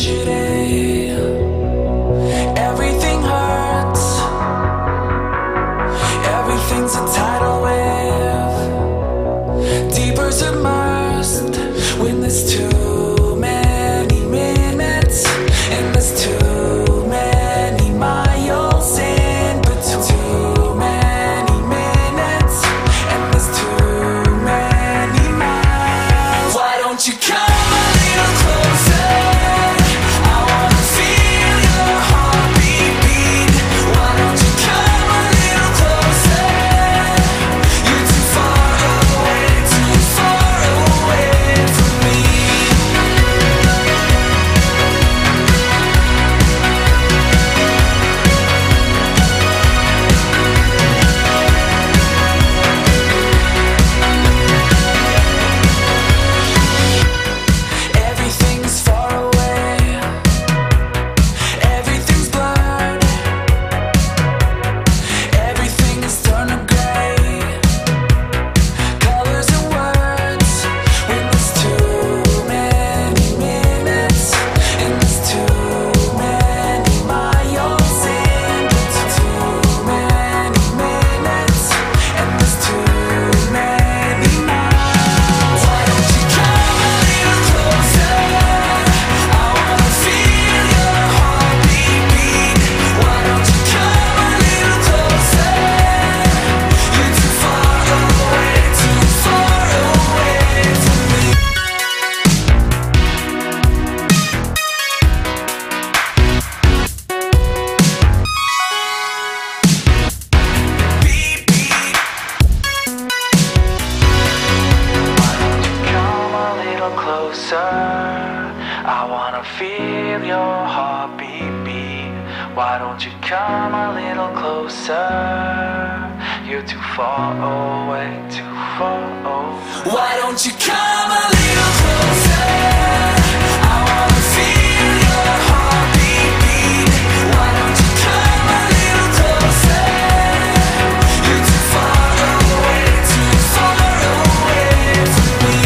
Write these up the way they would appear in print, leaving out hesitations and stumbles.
tragedy. Everything hurts. Everything's a tidal wave. Deeper submersed when there's too many minutes and there's too many miles in between. Too many minutes and there's too many miles. Why don't you come a little closer? I wanna feel your heartbeat beat. Why don't you come a little closer? You're too far away from me. Everything's far away. Everything's blurred. Everything is turned gray. Colors and words. When there's too many minutes and there's too many miles in between. Too many minutes and there's too many miles. Why don't you come a little closer? I wanna feel your heartbeat beat. Why don't you come a little closer? You're too far away from me. Beep, beep. Why don't you come a little closer? I wanna feel your heartbeat beat. Why don't you come a little closer? You're too far away, too far away. Why don't you come a little closer? I wanna feel your heartbeat beat. Why don't you come a little closer? You're too far away from me.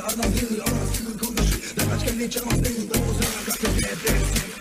Arnavut, ama sıkı konuşuyor. Demek kendi çamasın, doğru zaman kalktı.